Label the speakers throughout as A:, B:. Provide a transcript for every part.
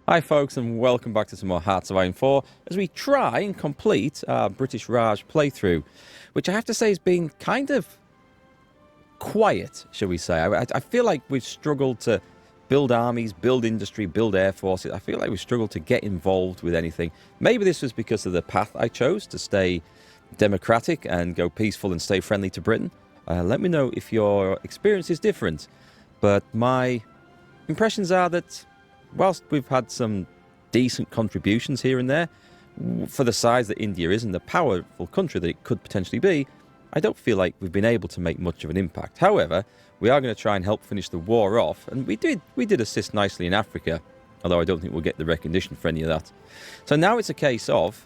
A: Hi folks, and welcome back to some more Hearts of Iron 4 as we try and complete our British Raj playthrough, which I have to say has been kind of quiet, shall we say. I feel like we've struggled to build armies, build industry, build air forces. I feel like we've struggled to get involved with anything. Maybe this was because of the path I chose to stay democratic and go peaceful and stay friendly to Britain. Let me know if your experience is different, but my impressions are that whilst we've had some decent contributions here and there, for the size that India is and the powerful country that it could potentially be, I don't feel like we've been able to make much of an impact. However, we are going to try and help finish the war off, and we did assist nicely in Africa, although I don't think we'll get the recognition for any of that. So now it's a case of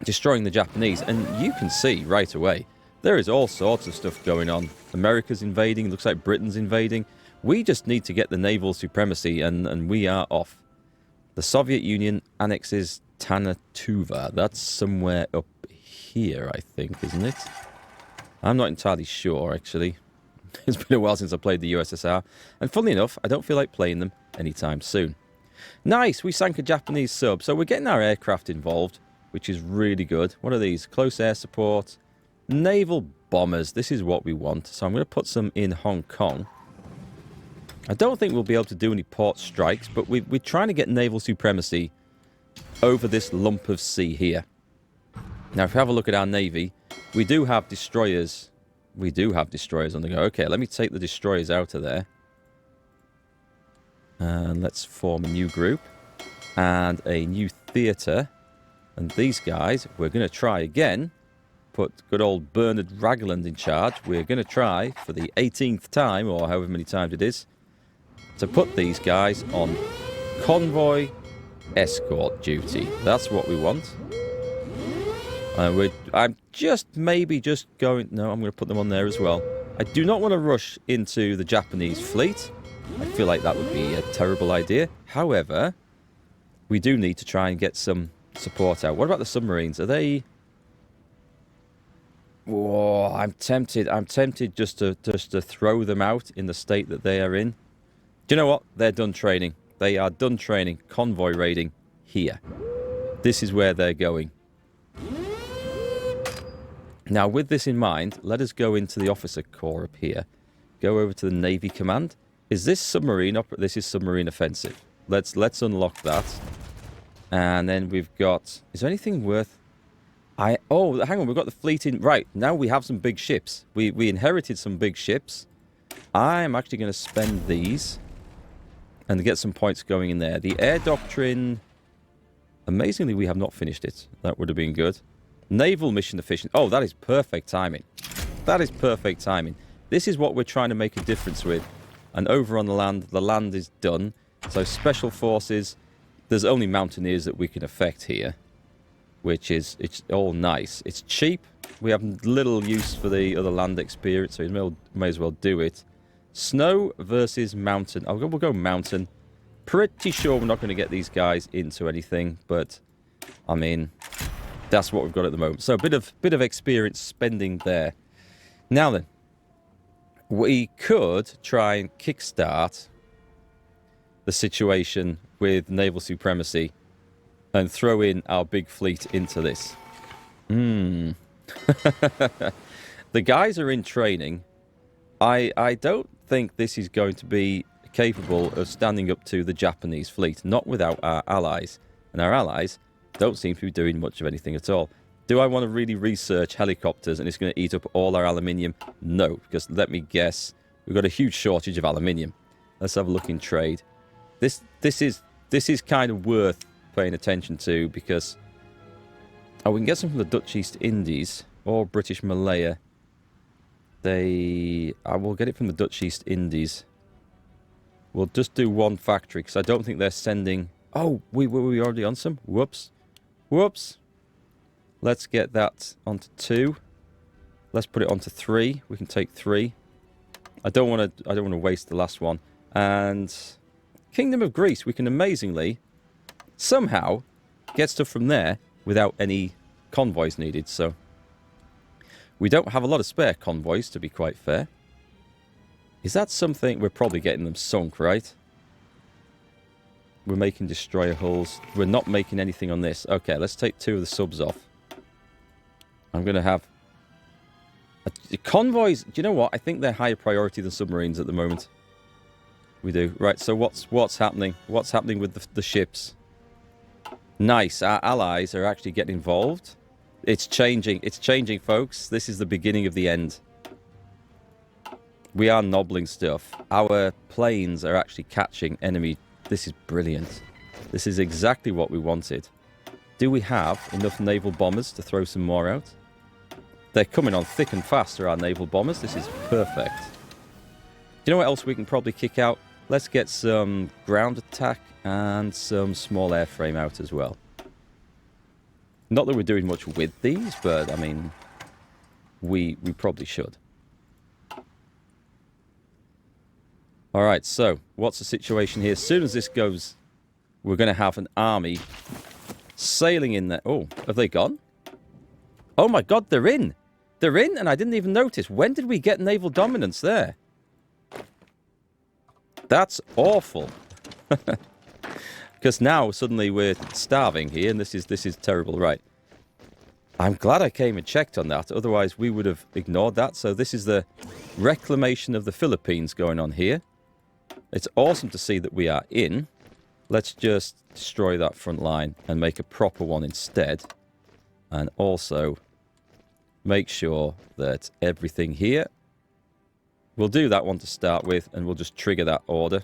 A: destroying the Japanese, and you can see right away, there is all sorts of stuff going on. America's invading, looks like Britain's invading. We just need to get the naval supremacy, and we are off. The Soviet Union annexes Tanatuva. That's somewhere up here, I think, isn't it? I'm not entirely sure, actually. It's been a while since I played the USSR. And funnily enough, I don't feel like playing them anytime soon. Nice, we sank a Japanese sub. So we're getting our aircraft involved, which is really good. What are these? Close air support. Naval bombers. This is what we want. So I'm going to put some in Hong Kong. I don't think we'll be able to do any port strikes, but we're trying to get naval supremacy over this lump of sea here. Now, if we have a look at our navy, we do have destroyers. We do have destroyers on the go. Okay, let me take the destroyers out of there. And let's form a new group and a new theatre. And these guys, we're going to try again. Put good old Bernard Ragland in charge. We're going to try for the 18th time, or however many times it is, to put these guys on convoy escort duty. That's what we want. I'm maybe just going... No, I'm going to put them on there as well. I do not want to rush into the Japanese fleet. I feel like that would be a terrible idea. However, we do need to try and get some support out. What about the submarines? Are they... Whoa, I'm tempted. I'm tempted just to throw them out in the state that they are in. Do you know what? They're done training. They are done training. Convoy raiding here. This is where they're going. Now, with this in mind, let us go into the officer corps up here. Go over to the Navy Command. Is this submarine? This is submarine offensive. Let's unlock that. And then we've got... Is there anything worth... Oh, hang on. We've got the fleet in... Right. Now we have some big ships. We inherited some big ships. I'm actually going to spend these and get some points going in there. The air doctrine... Amazingly, we have not finished it. That would have been good. Naval mission efficient. Oh, that is perfect timing. That is perfect timing. This is what we're trying to make a difference with. And over on the land is done. So special forces, there's only mountaineers that we can affect here, which is, it's all nice. It's cheap. We have little use for the other land experience, so we may as well do it. Snow versus mountain. We'll go mountain. Pretty sure we're not going to get these guys into anything, but I mean, that's what we've got at the moment. So a bit of experience spending there. Now then, we could try and kickstart the situation with naval supremacy and throw in our big fleet into this. The guys are in training. I don't think this is going to be capable of standing up to the Japanese fleet, not without our allies. And our allies don't seem to be doing much of anything at all. Do I want to really research helicopters and it's going to eat up all our aluminium? No, because let me guess, we've got a huge shortage of aluminium. Let's have a look in trade. This is kind of worth paying attention to because we can get some from the Dutch East Indies or British Malaya. I will get it from the Dutch East Indies. We'll just do one factory because I don't think they're sending... Oh, were we already on some? Whoops. Let's get that onto 2. Let's put it onto 3. We can take 3. I don't want to waste the last one. And Kingdom of Greece, we can amazingly somehow get stuff from there without any convoys needed. So we don't have a lot of spare convoys, to be quite fair. Is that something... We're probably getting them sunk, right? We're making destroyer hulls. We're not making anything on this. Okay, let's take 2 of the subs off. I'm going to have... convoys, do you know what? I think they're higher priority than submarines at the moment. We do. Right, so what's happening? What's happening with the ships? Nice. Our allies are actually getting involved. It's changing. It's changing, folks. This is the beginning of the end. We are nobbling stuff. Our planes are actually catching enemy. This is brilliant. This is exactly what we wanted. Do we have enough naval bombers to throw some more out? They're coming on thick and fast, are our naval bombers. This is perfect. Do you know what else we can probably kick out? Let's get some ground attack and some small airframe out as well. Not that we're doing much with these, but, I mean, we probably should. All right, so what's the situation here? As soon as this goes, we're going to have an army sailing in there. Oh, have they gone? Oh, my God, they're in. They're in, and I didn't even notice. When did we get naval dominance there? That's awful. Because now, suddenly, we're starving here, and this is terrible. Right. I'm glad I came and checked on that. Otherwise, we would have ignored that. So this is the reclamation of the Philippines going on here. It's awesome to see that we are in. Let's just destroy that front line and make a proper one instead. And also make sure that everything here... We'll do that one to start with, and we'll just trigger that order.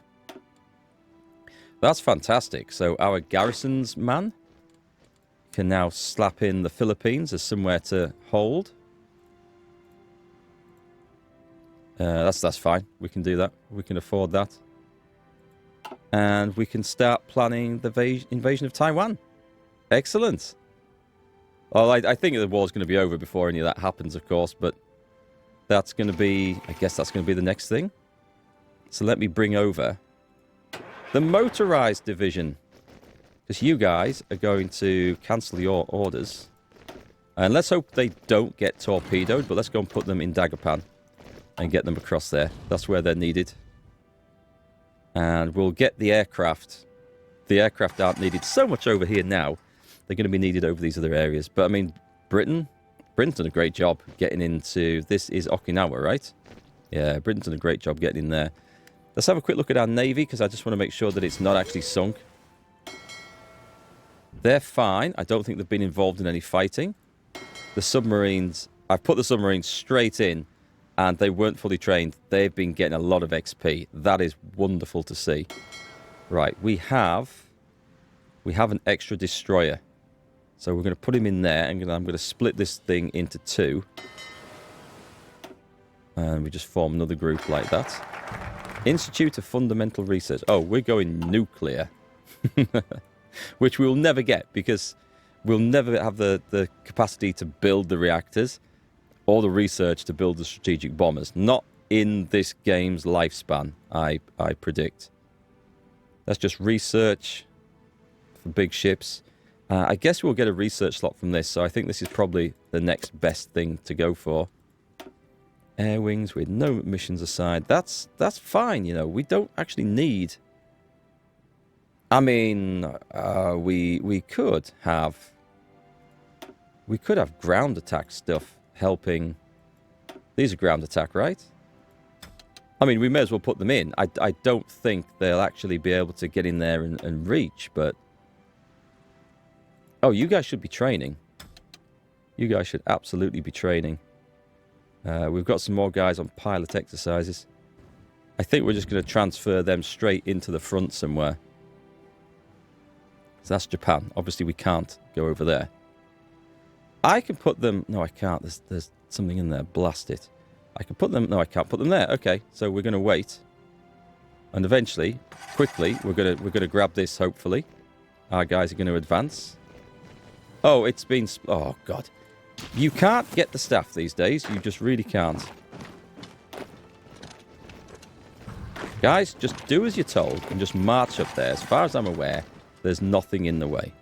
A: That's fantastic. So our garrisons man can now slap in the Philippines as somewhere to hold. That's fine. We can do that. We can afford that. And we can start planning the invasion of Taiwan. Excellent. Well, I think the war's going to be over before any of that happens, of course, but that's going to be... I guess that's going to be the next thing. So let me bring over the motorized division. Because you guys are going to cancel your orders. And let's hope they don't get torpedoed, but let's go and put them in Dagupan and get them across there. That's where they're needed. And we'll get the aircraft. The aircraft aren't needed so much over here now. They're going to be needed over these other areas. But, I mean, Britain's done a great job getting into... This is Okinawa, right? Yeah, Britain's done a great job getting in there. Let's have a quick look at our navy, because I just want to make sure that it's not actually sunk. They're fine. I don't think they've been involved in any fighting. The submarines... I've put the submarines straight in, and they weren't fully trained. They've been getting a lot of XP. That is wonderful to see. Right, we have an extra destroyer. So we're going to put him in there, and I'm going to split this thing into 2. And we just form another group like that. Institute of Fundamental Research. Oh, we're going nuclear. Which we'll never get, because we'll never have the capacity to build the reactors or the research to build the strategic bombers. Not in this game's lifespan, I predict. Let's just research for big ships. I guess we'll get a research slot from this, so I think this is probably the next best thing to go for. Air wings with no missions aside. That's fine, you know. We don't actually need... I mean, we could have ground attack stuff helping. These are ground attack, right? I mean, we may as well put them in. I don't think they'll actually be able to get in there and reach, but... Oh, you guys should be training. You guys should absolutely be training. We've got some more guys on pilot exercises. I think we're just going to transfer them straight into the front somewhere. So that's Japan. Obviously, we can't go over there. I can put them... No, I can't. There's something in there. Blast it. I can put them... No, I can't put them there. Okay, so we're going to wait. And eventually, quickly, we're going to grab this, hopefully. Our guys are going to advance. Oh, it's been... Oh, God. You can't get the staff these days. You just really can't. Guys, just do as you're told and just march up there. As far as I'm aware, there's nothing in the way.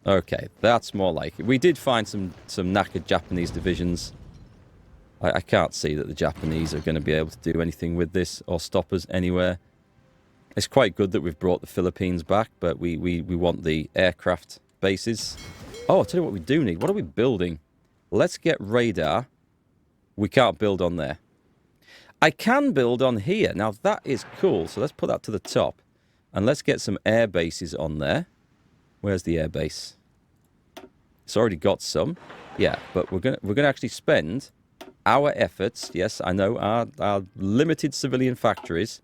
A: Okay, that's more like it. We did find some knackered Japanese divisions. I can't see that the Japanese are going to be able to do anything with this or stop us anywhere. It's quite good that we've brought the Philippines back, but we want the aircraft bases. Oh, I'll tell you what we do need. What are we building? Let's get radar. We can't build on there. I can build on here. Now, that is cool. So let's put that to the top. And let's get some air bases on there. Where's the air base? It's already got some. Yeah, but we're gonna actually spend our efforts, yes, I know, our limited civilian factories,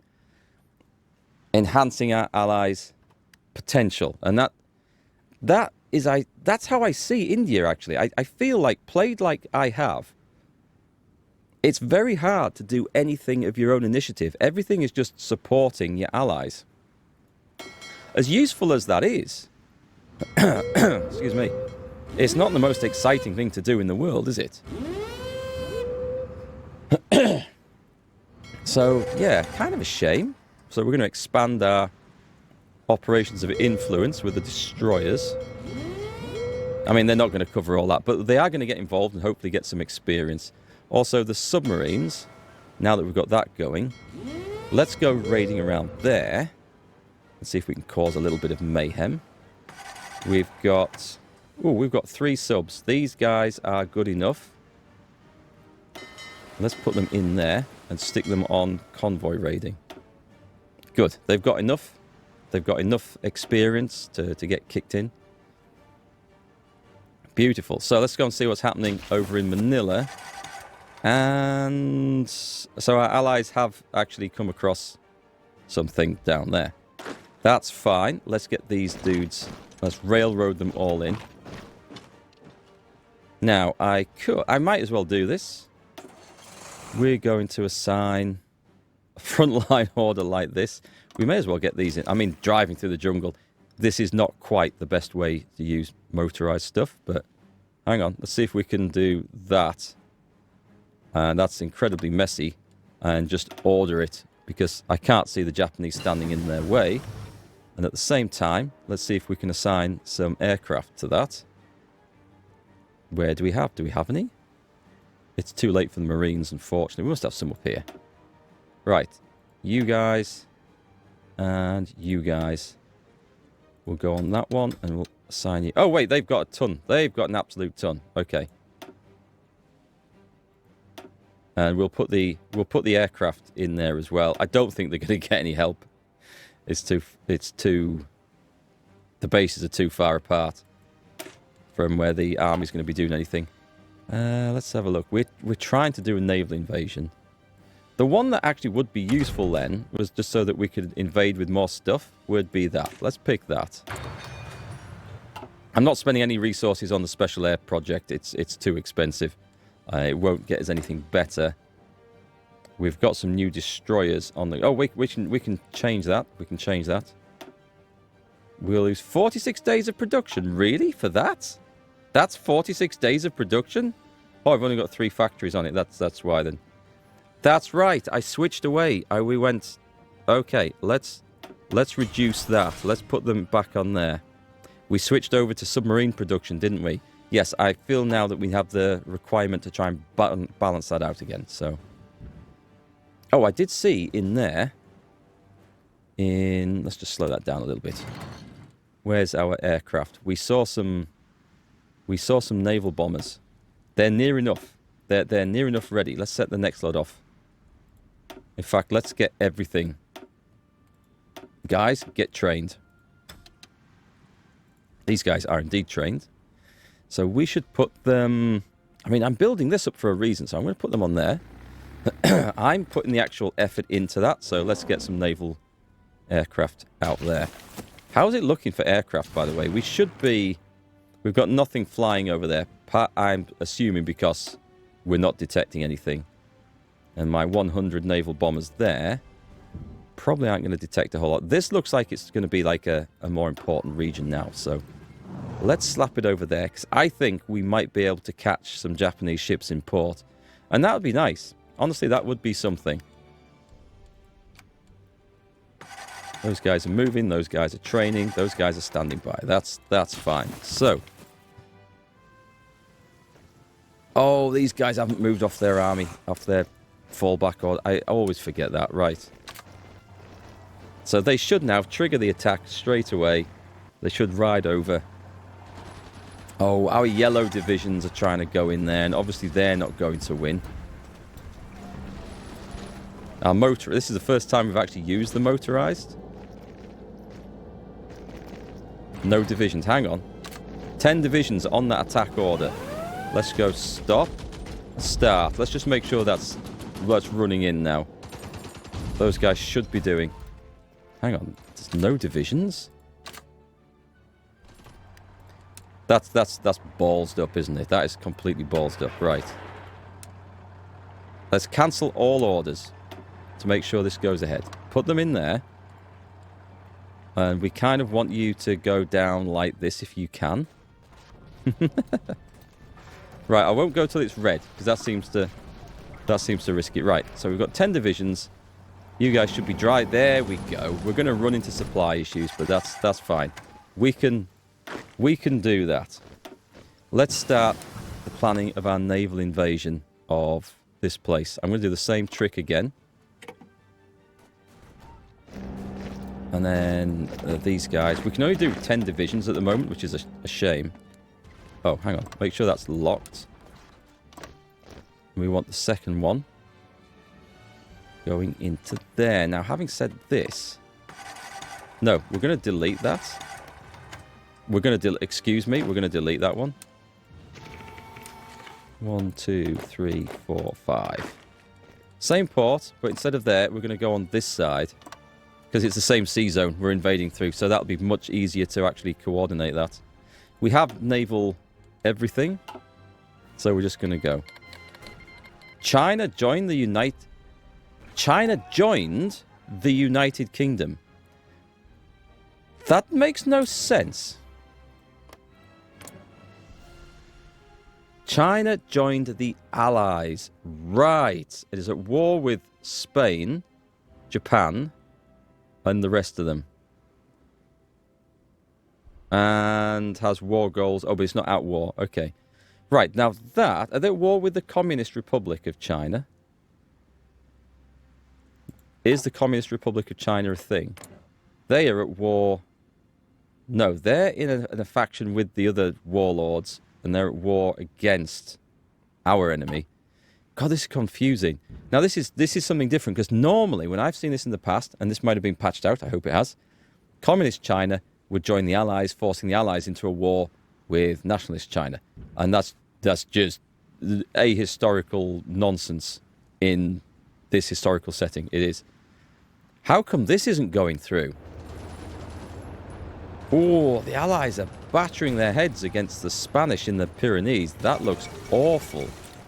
A: enhancing our allies' potential. And that's how I see India, actually. I feel like, played like I have, it's very hard to do anything of your own initiative. Everything is just supporting your allies. As useful as that is, excuse me, it's not the most exciting thing to do in the world, is it? So, yeah, kind of a shame. So we're going to expand our operations of influence with the destroyers. I mean, they're not going to cover all that, but they are going to get involved and hopefully get some experience. Also, the submarines, now that we've got that going, let's go raiding around there and see if we can cause a little bit of mayhem. We've got 3 subs. These guys are good enough. Let's put them in there and stick them on convoy raiding. Good. They've got enough. They've got enough experience to get kicked in. Beautiful. So let's go and see what's happening over in Manila. And so our allies have actually come across something down there. That's fine. Let's get these dudes. Let's railroad them all in. Now, I might as well do this. We're going to assign a frontline order like this. We may as well get these in. I mean, driving through the jungle, this is not quite the best way to use motorized stuff, but hang on. Let's see if we can do that. And that's incredibly messy. And just order it, because I can't see the Japanese standing in their way. And at the same time, let's see if we can assign some aircraft to that. Where do we have? Do we have any? It's too late for the Marines, unfortunately. We must have some up here. Right. You guys and you guys. We'll go on that one and we'll assign you. Oh, wait, they've got a ton. They've got an absolute ton. Okay. And we'll put the aircraft in there as well. I don't think they're going to get any help. The bases are too far apart from where the army's going to be doing anything. Let's have a look. We're trying to do a naval invasion. The one that actually would be useful then was just so that we could invade with more stuff would be that. Let's pick that. I'm not spending any resources on the special air project. It's too expensive. It won't get us anything better. We've got some new destroyers on the... Oh, we can change that. We can change that. We'll lose 46 days of production. Really? For that? That's 46 days of production? Oh, I've only got 3 factories on it. That's why then. That's right. I switched away. We went... Okay, let's reduce that. Let's put them back on there. We switched over to submarine production, didn't we? Yes, I feel now that we have the requirement to try and balance that out again, so... Oh, I did see in there... Let's just slow that down a little bit. Where's our aircraft? We saw some naval bombers. They're near enough. They're near enough ready. Let's set the next lot off. In fact, let's get everything. Guys, get trained. These guys are indeed trained. So we should put them... I mean, I'm building this up for a reason, so I'm going to put them on there. I'm putting the actual effort into that, so let's get some naval aircraft out there. How's it looking for aircraft, by the way? We should be... We've got nothing flying over there. I'm assuming because we're not detecting anything. And my 100 naval bombers there probably aren't going to detect a whole lot. This looks like it's going to be like a more important region now, so... Let's slap it over there, because I think we might be able to catch some Japanese ships in port. And that would be nice. Honestly, that would be something. Those guys are moving, those guys are training, those guys are standing by. That's fine. So. Oh, Oh, these guys haven't moved off their army, off their fallback. Or I always forget that. Right. So they should now trigger the attack straight away. They should ride over. Oh, our yellow divisions are trying to go in there, and obviously they're not going to win. Our motor... This is the first time we've actually used the motorized. No divisions. Hang on. 10 divisions on that attack order. Let's go stop. Start. Let's just make sure that's running in now. Those guys should be doing... Hang on. There's no divisions? That's ballsed up, isn't it? That is completely ballsed up. Right. Let's cancel all orders to make sure this goes ahead. Put them in there. And we kind of want you to go down like this if you can. Right, I won't go till it's red, because that seems to risk it. Right, so we've got 10 divisions. You guys should be dry. There we go. We're going to run into supply issues, but that's fine. We can do that. Let's start the planning of our naval invasion of this place. I'm going to do the same trick again. And then these guys. We can only do 10 divisions at the moment, which is a shame. Oh, hang on. Make sure that's locked. We want the second one going into there. Now, having said this... No, we're going to delete that. We're going to excuse me, we're going to delete that one. 1, 2, 3, 4, 5. Same port, but instead of there, we're going to go on this side. Because it's the same sea zone we're invading through, so that'll be much easier to actually coordinate that. We have naval everything, so we're just going to go. China joined the United Kingdom. That makes no sense. China joined the Allies. Right. It is at war with Spain, Japan, and the rest of them. And has war goals. Oh, but it's not at war. Okay. Right. Now that... Are they at war with the Communist Republic of China? Is the Communist Republic of China a thing? They are at war... No, they're in a faction with the other warlords. And they're at war against our enemy. God, this is confusing. Now, this is something different, because normally, when I've seen this in the past, and this might have been patched out, I hope it has, Communist China would join the Allies, forcing the Allies into a war with Nationalist China. And that's just ahistorical nonsense in this historical setting. It is. How come this isn't going through? Oh, the Allies are battering their heads against the Spanish in the Pyrenees. That looks awful.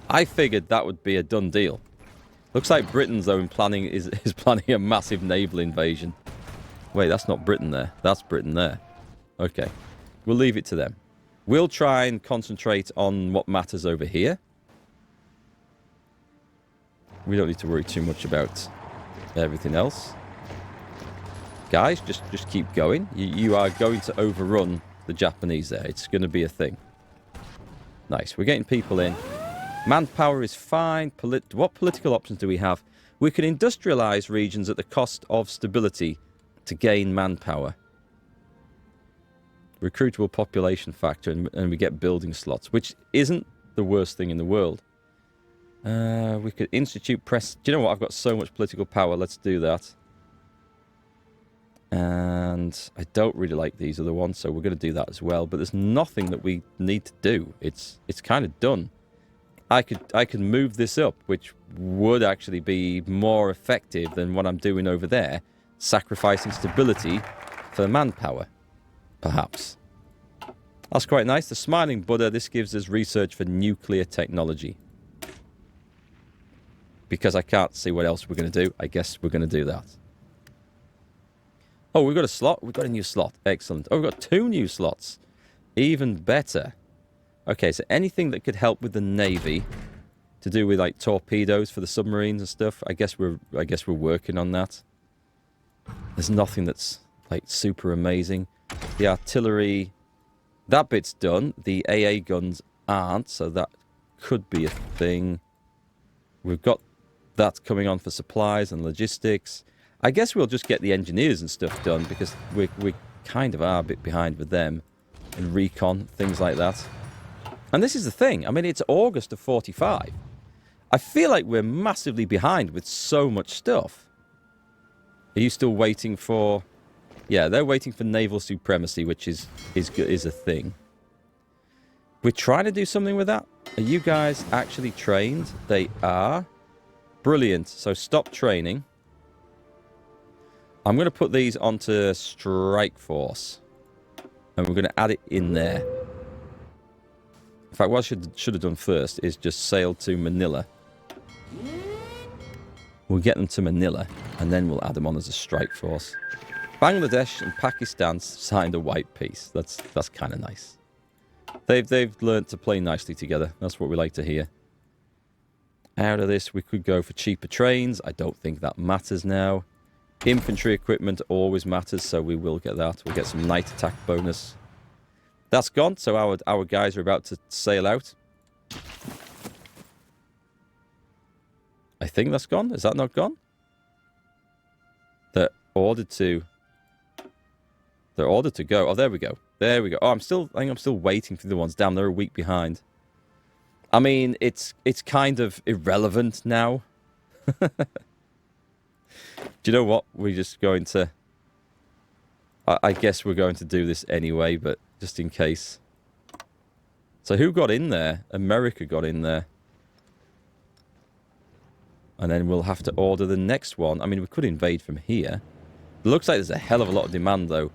A: I figured that would be a done deal. Looks like Britain's, though, is planning a massive naval invasion. Wait, that's not Britain there. That's Britain there. Okay. We'll leave it to them. We'll try and concentrate on what matters over here. We don't need to worry too much about everything else. Guys, just keep going. You are going to overrun the Japanese there. It's going to be a thing. Nice. We're getting people in. Manpower is fine. What political options do we have? We can industrialize regions at the cost of stability to gain manpower. Recruitable population factor, and we get building slots, which isn't the worst thing in the world. We could institute press... Do you know what? I've got so much political power. Let's do that. And I don't really like these other ones, so we're going to do that as well. But there's nothing that we need to do. It's kind of done. I could move this up, which would actually be more effective than what I'm doing over there, sacrificing stability for manpower, perhaps. That's quite nice. The Smiling Buddha, this gives us research for nuclear technology. Because I can't see what else we're going to do, I guess we're going to do that. Oh, we've got a slot. We've got a new slot. Excellent. Oh, we've got 2 new slots. Even better. Okay, so anything that could help with the Navy to do with like torpedoes for the submarines and stuff, I guess we're working on that. There's nothing that's like super amazing. The artillery, that bit's done. The AA guns aren't, so that could be a thing. We've got that coming on for supplies and logistics. I guess we'll just get the engineers and stuff done because we kind of are a bit behind with them. And recon, things like that. And this is the thing. I mean, it's August of 45. I feel like we're massively behind with so much stuff. Are you still waiting for... Yeah, they're waiting for naval supremacy, which is a thing. We're trying to do something with that. Are you guys actually trained? They are. Brilliant. So stop training. I'm going to put these onto Strike Force. And we're going to add it in there. In fact, what I should have done first is just sail to Manila. We'll get them to Manila, and then we'll add them on as a strike force. Bangladesh and Pakistan signed a white peace. That's kind of nice. They've learnt to play nicely together. That's what we like to hear. Out of this, we could go for cheaper trains. I don't think that matters now. Infantry equipment always matters, so we will get that. We'll get some night attack bonus. That's gone, so our guys are about to sail out. I think that's gone. Is that not gone? They're ordered to go. Oh, there we go. There we go. Oh, I think I'm still waiting for the ones. Damn, they're a week behind. I mean, it's kind of irrelevant now. Do you know what? We're just going to... I guess we're going to do this anyway, but just in case. So who got in there? America got in there. And then we'll have to order the next one. I mean, we could invade from here. It looks like there's a hell of a lot of demand, though,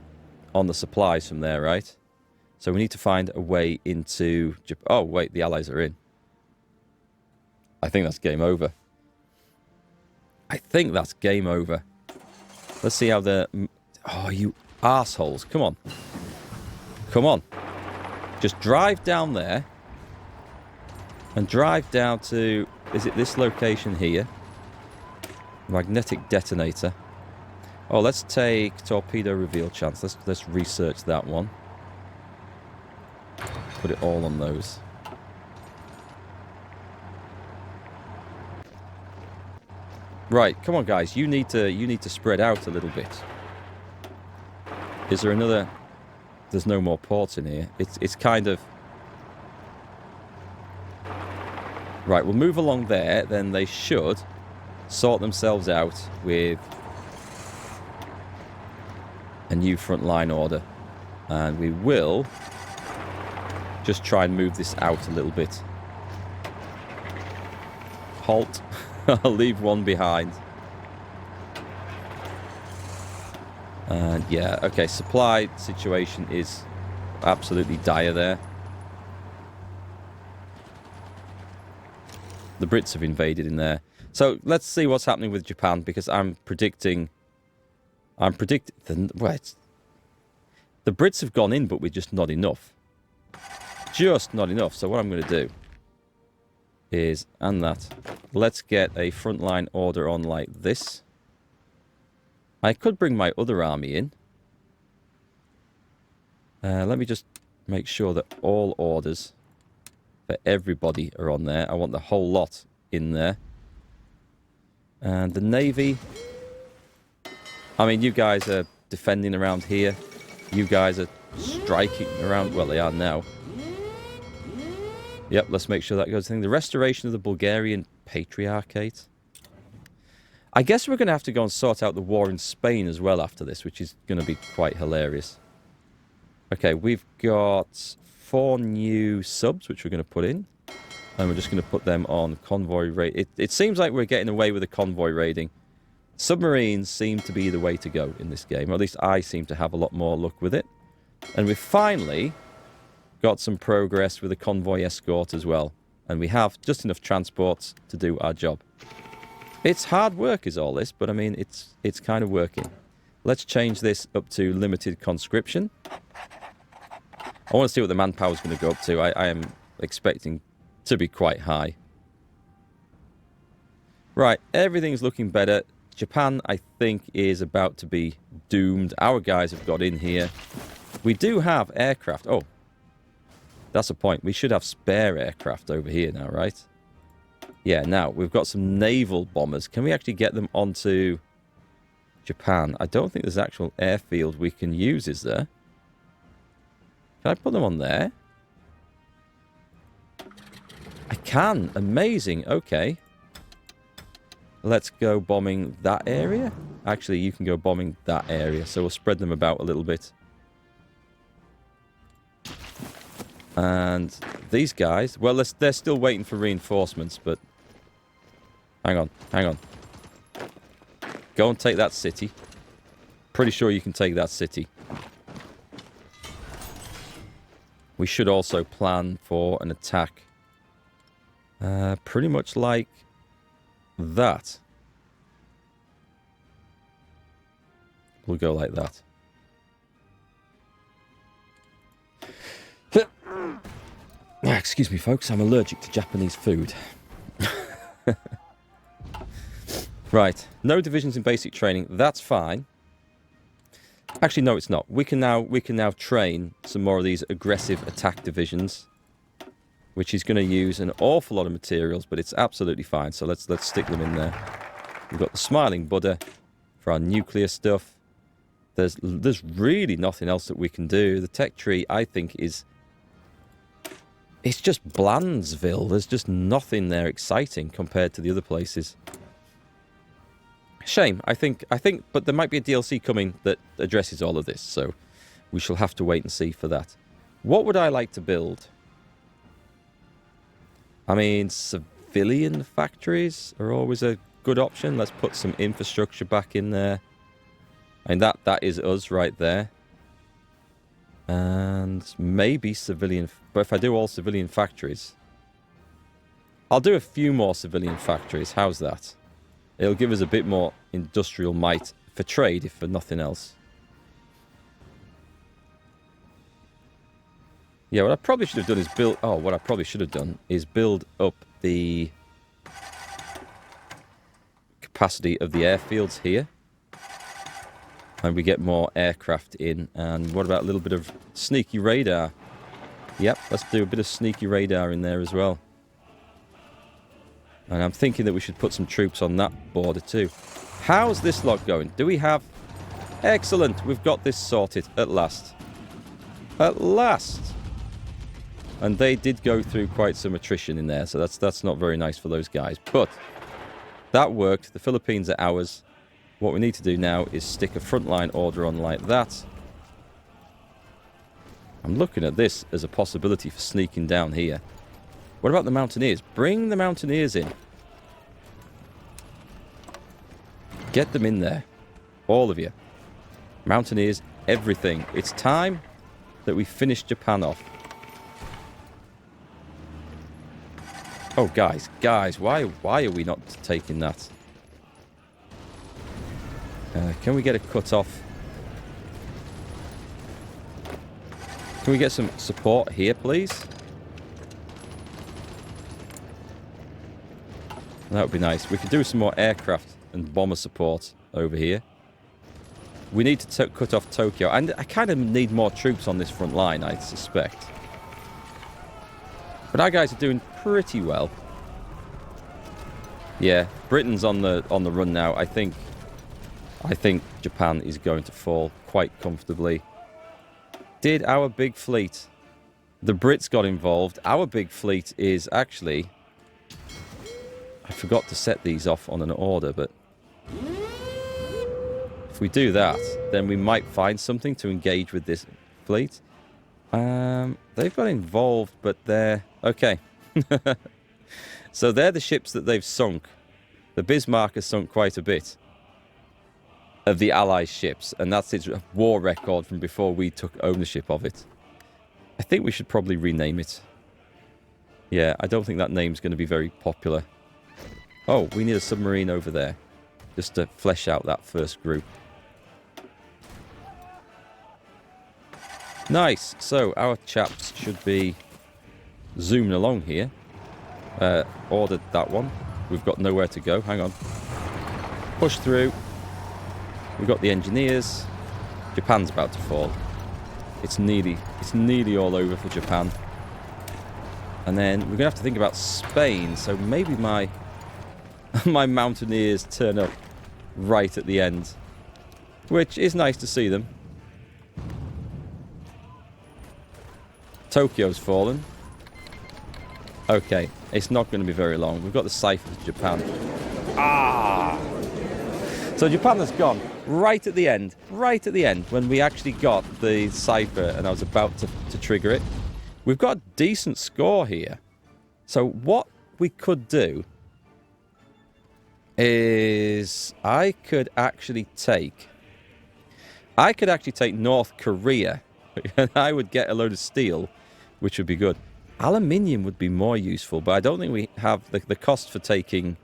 A: on the supplies from there, right? So we need to find a way into... Oh, wait, the Allies are in. I think that's game over. I think that's game over. Let's see how the... Oh, you assholes. Come on. Come on. Just drive down there. And drive down to... Is it this location here? Magnetic detonator. Oh, let's take torpedo reveal chance. Let's research that one. Put it all on those. Right, come on, guys. You need to spread out a little bit. Is there another? There's no more ports in here. It's kind of. Right, we'll move along there. Then they should sort themselves out with a new front line order, and we will just try and move this out a little bit. Halt. I'll leave one behind. And yeah, okay, supply situation is absolutely dire there. The Brits have invaded in there. So let's see what's happening with Japan, because I'm predicting... Well, the Brits have gone in, but we're just not enough. Just not enough. So what I'm going to do is, and that, let's get a frontline order on like this. I could bring my other army in. Let me just make sure that all orders for everybody are on there. I want the whole lot in there. And the Navy... I mean, you guys are defending around here. You guys are striking around... Well, they are now. Yep, let's make sure that goes thing. The restoration of the Bulgarian Patriarchate. I guess we're going to have to go and sort out the war in Spain as well after this, which is going to be quite hilarious. Okay, we've got 4 new subs, which we're going to put in. And we're just going to put them on convoy raid. It seems like we're getting away with the convoy raiding. Submarines seem to be the way to go in this game. Or at least I seem to have a lot more luck with it. And we've finally got some progress with the convoy escort as well. And we have just enough transports to do our job. It's hard work is all this, but I mean, it's kind of working. Let's change this up to limited conscription. I want to see what the manpower is going to go up to. I am expecting to be quite high. Right, everything's looking better. Japan, I think, is about to be doomed. Our guys have got in here. We do have aircraft. Oh. That's the point. We should have spare aircraft over here now, right? Yeah, now, we've got some naval bombers. Can we actually get them onto Japan? I don't think there's an actual airfield we can use, is there? Can I put them on there? I can. Amazing. Okay. Let's go bombing that area. Actually, you can go bombing that area. So we'll spread them about a little bit. And these guys, well, they're still waiting for reinforcements, but... Hang on, hang on. Go and take that city. Pretty sure you can take that city. We should also plan for an attack. Pretty much like that. We'll go like that. Excuse me, folks. I'm allergic to Japanese food. Right. No divisions in basic training. That's fine. Actually, no, it's not. We can now train some more of these aggressive attack divisions, which is going to use an awful lot of materials, but it's absolutely fine. So let's stick them in there. We've got the Smiling Buddha for our nuclear stuff. There's really nothing else that we can do. The tech tree, I think, it's just Blandsville. There's just nothing there exciting compared to the other places. Shame, I think, but there might be a DLC coming that addresses all of this, so we shall have to wait and see for that. What would I like to build? I mean, civilian factories are always a good option. Let's put some infrastructure back in there. And that is us right there. And maybe civilian... But if I do all civilian factories... I'll do a few more civilian factories. How's that? It'll give us a bit more industrial might for trade, if for nothing else. Yeah, what I probably should have done is build... Oh, what I probably should have done is build up the capacity of the airfields here. And we get more aircraft in. And what about a little bit of sneaky radar? Yep, let's do a bit of sneaky radar in there as well. And I'm thinking that we should put some troops on that border too. How's this lot going? Do we have... Excellent, we've got this sorted at last. At last! And they did go through quite some attrition in there, so that's not very nice for those guys. But that worked. The Philippines are ours. What we need to do now is stick a frontline order on like that. I'm looking at this as a possibility for sneaking down here. What about the Mountaineers? Bring the Mountaineers in. Get them in there. All of you. Mountaineers, everything. It's time that we finish Japan off. Oh, guys, why are we not taking that? Can we get a cut off? Can we get some support here, please? That would be nice. We could do some more aircraft and bomber support over here. We need to cut off Tokyo. And I kind of need more troops on this front line, I suspect. But our guys are doing pretty well. Yeah, Britain's on the run now. I think Japan is going to fall quite comfortably. Did our big fleet... The Brits got involved. Our big fleet is actually... I forgot to set these off on an order, but... If we do that, then we might find something to engage with this fleet. They've got involved, but they're... Okay. So they're the ships that they've sunk. The Bismarck has sunk quite a bit of the Allies' ships, and that's its war record from before we took ownership of it. I think we should probably rename it. Yeah, I don't think that name's going to be very popular. Oh, we need a submarine over there, just to flesh out that first group. Nice. So our chaps should be zooming along here. Ordered that one. We've got nowhere to go. Hang on. Push through. We've got the engineers. Japan's about to fall. It's nearly all over for Japan. And then we're going to have to think about Spain. So maybe my my mountaineers turn up right at the end, which is nice to see them. Tokyo's fallen. Okay, it's not going to be very long. We've got the cipher to Japan. Ah! So Japan has gone right at the end, when we actually got the cipher and I was about to trigger it. We've got a decent score here. So what we could do is I could actually take North Korea and I would get a load of steel, which would be good. Aluminium would be more useful, but I don't think we have the cost for taking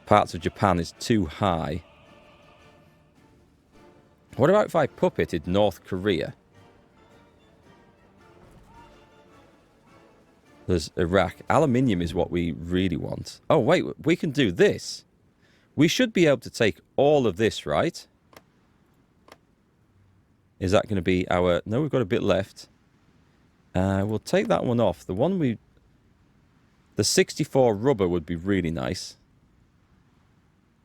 A: parts of Japan is too high. What about if I puppeted North Korea? There's Iraq. Aluminium is what we really want. Oh, wait, we can do this. We should be able to take all of this, right? Is that going to be our... No, we've got a bit left. We'll take that one off. The 64 rubber would be really nice.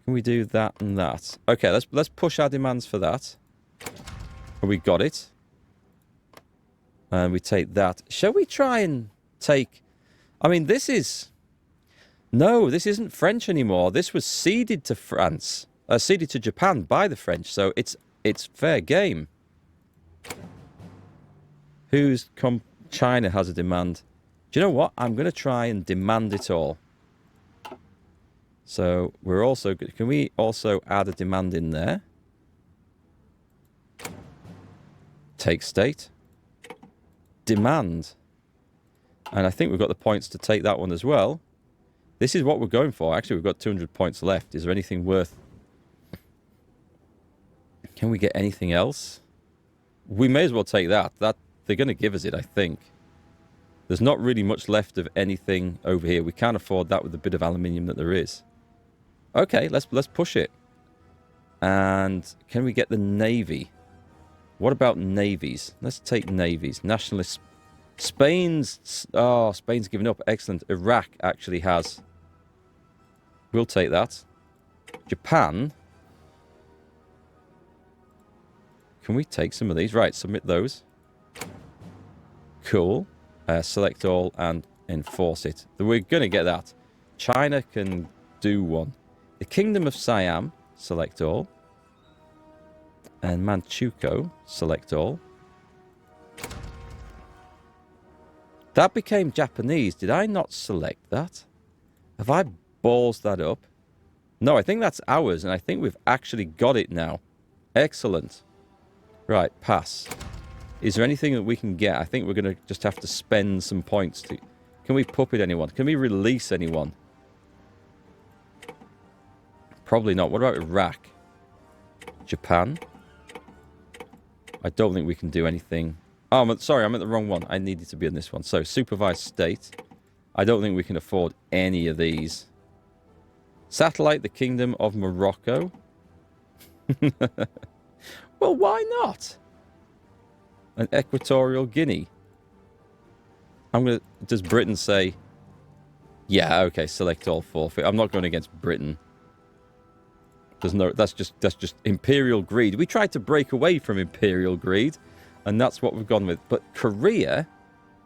A: Can we do that and that? Okay, let's push our demands for that. We got it. And we take that. Shall we try and take... I mean, this is... No, this isn't French anymore. This was ceded to France. Ceded to Japan by the French. So it's fair game. China has a demand. Do you know what? I'm going to try and demand it all. So we're also... Can we also add a demand in there? Take state. Demand. And I think we've got the points to take that one as well. This is what we're going for. Actually, we've got 200 points left. Is there anything worth... Can we get anything else? We may as well take that. They're going to give us it, I think. There's not really much left of anything over here. We can't afford that with the bit of aluminium that there is. Okay, let's push it. And can we get the navy? What about navies? Let's take navies. Nationalist. Spain's given up. Excellent. Iraq actually has. We'll take that. Japan. Can we take some of these? Right, submit those. Cool. Select all and enforce it. We're going to get that. China can do one. The Kingdom of Siam. Select all. And Manchukuo. Select all. That became Japanese. Did I not select that? Have I ballsed that up? No, I think that's ours, and I think we've actually got it now. Excellent. Right, pass. Is there anything that we can get? I think we're going to just have to spend some points to... Can we puppet anyone? Can we release anyone? Probably not. What about Iraq? Japan? I don't think we can do anything... Oh, sorry, I'm at the wrong one. I needed to be on this one. So, supervised state. I don't think we can afford any of these. Satellite, the Kingdom of Morocco. Well, why not? An Equatorial Guinea. Does Britain say... Yeah, okay, select all forfeit. I'm not going against Britain. That's just imperial greed. We tried to break away from imperial greed. And that's what we've gone with. But Korea...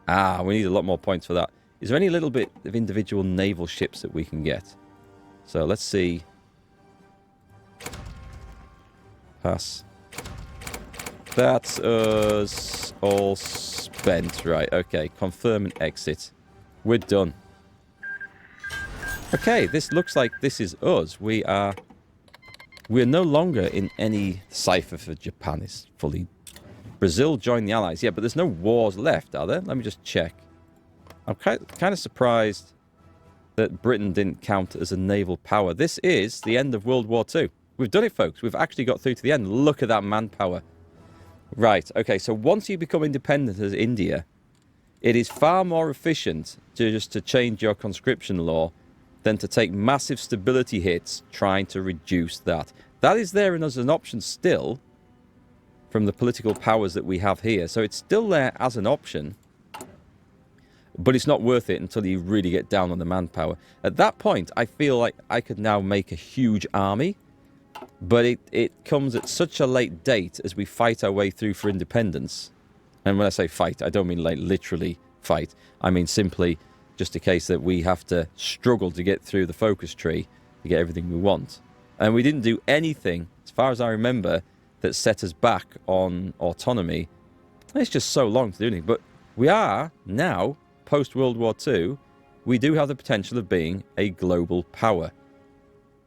A: we need a lot more points for that. Is there any little bit of individual naval ships that we can get? So let's see. Pass. That's us all spent. Right, okay. Confirm and exit. We're done. Okay, this looks like this is us. We're no longer in any cipher for Japan. It's fully... Brazil joined the Allies. Yeah, but there's no wars left, are there? Let me just check. I'm kind of surprised that Britain didn't count as a naval power. This is the end of World War II. We've done it, folks. We've actually got through to the end. Look at that manpower. Right, okay, so once you become independent as India, it is far more efficient to change your conscription law than to take massive stability hits trying to reduce that. That is there as an option still, from the political powers that we have here. So it's still there as an option. But it's not worth it until you really get down on the manpower. At that point, I feel like I could now make a huge army, but it comes at such a late date as we fight our way through for independence. And when I say fight, I don't mean like literally fight. I mean simply just a case that we have to struggle to get through the focus tree to get everything we want. And we didn't do anything, as far as I remember, that set us back on autonomy. It's just so long to do anything. But we are now, post-World War II, we do have the potential of being a global power,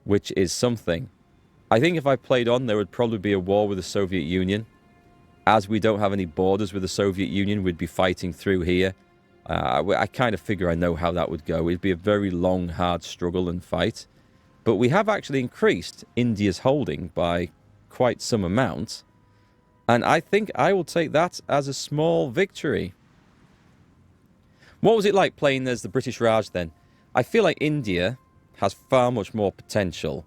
A: which is something. I think if I played on, there would probably be a war with the Soviet Union. As we don't have any borders with the Soviet Union, we'd be fighting through here. I kind of figure I know how that would go. It'd be a very long, hard struggle and fight. But we have actually increased India's holding by quite some amount. And I think I will take that as a small victory. What was it like playing as the British Raj then? I feel like India has far much more potential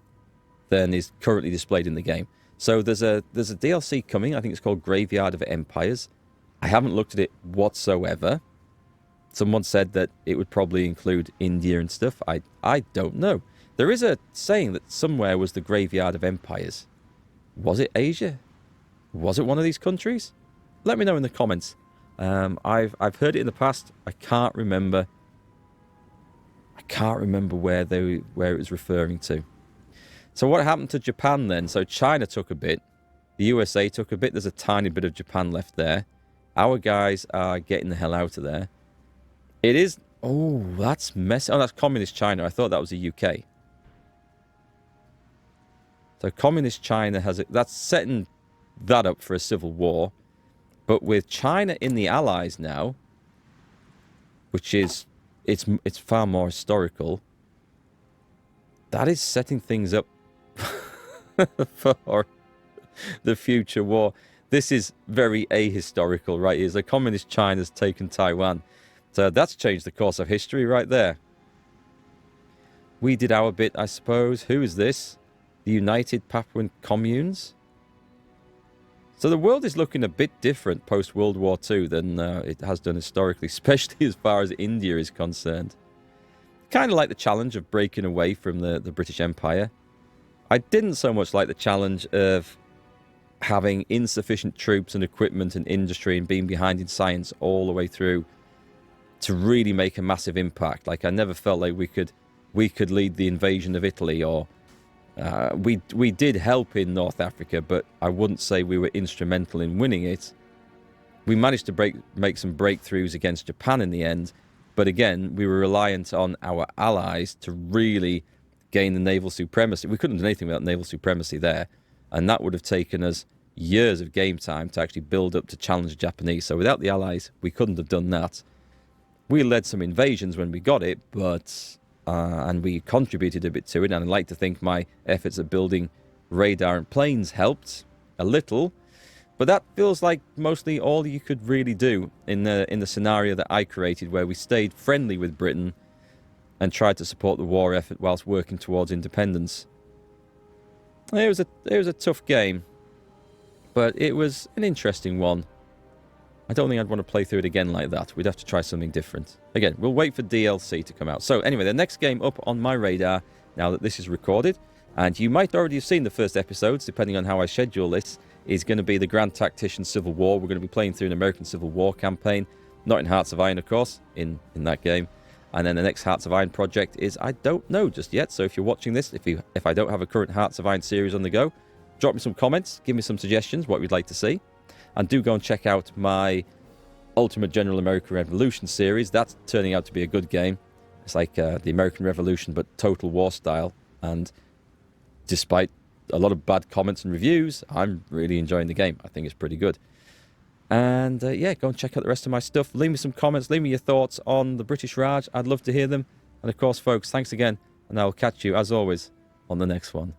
A: than is currently displayed in the game. So there's a DLC coming. I think it's called Graveyard of Empires. I haven't looked at it whatsoever. Someone said that it would probably include India and stuff. I don't know. There is a saying that somewhere was the Graveyard of Empires. Was it Asia? Was it one of these countries? Let me know in the comments. I've heard it in the past. I can't remember where it was referring to. So what happened to Japan then? So China took a bit. The USA took a bit. There's a tiny bit of Japan left there. Our guys are getting the hell out of there. It is... Oh, that's messy. Oh, that's Communist China. I thought that was the UK. So Communist China has... That's setting that up for a civil war. But with China in the Allies now, which is... It's far more historical. That is setting things up for the future war. This is very ahistorical right here. So Communist China's taken Taiwan. So that's changed the course of history right there. We did our bit, I suppose. Who is this? The United Papuan Communes? So the world is looking a bit different post-World War II than it has done historically, especially as far as India is concerned. Kind of like the challenge of breaking away from the British Empire. I didn't so much like the challenge of having insufficient troops and equipment and industry and being behind in science all the way through to really make a massive impact. Like I never felt like we could lead the invasion of Italy, or we did help in North Africa, but I wouldn't say we were instrumental in winning it. We managed to make some breakthroughs against Japan in the end, but again, we were reliant on our allies to really gain the naval supremacy. We couldn't do anything without naval supremacy there, and that would have taken us years of game time to actually build up to challenge the Japanese. So without the allies, we couldn't have done that. We led some invasions when we got it, but and we contributed a bit to it, and I'd like to think my efforts at building radar and planes helped a little, but that feels like mostly all you could really do in the scenario that I created, where we stayed friendly with Britain and tried to support the war effort whilst working towards independence. It was a tough game, but it was an interesting one. I don't think I'd want to play through it again like that. We'd have to try something different. Again, we'll wait for DLC to come out. So anyway, the next game up on my radar, now that this is recorded, and you might already have seen the first episodes, depending on how I schedule this, is going to be the Grand Tactician Civil War. We're going to be playing through an American Civil War campaign. Not in Hearts of Iron, of course, in that game. And then the next Hearts of Iron project is, I don't know just yet. So if you're watching this, if I don't have a current Hearts of Iron series on the go, drop me some comments, give me some suggestions, what you'd like to see. And do go and check out my Ultimate General American Revolution series. That's turning out to be a good game. It's like the American Revolution, but Total War style. And despite a lot of bad comments and reviews, I'm really enjoying the game. I think it's pretty good. And yeah, go and check out the rest of my stuff. Leave me some comments. Leave me your thoughts on the British Raj. I'd love to hear them. And of course, folks, thanks again. And I will catch you, as always, on the next one.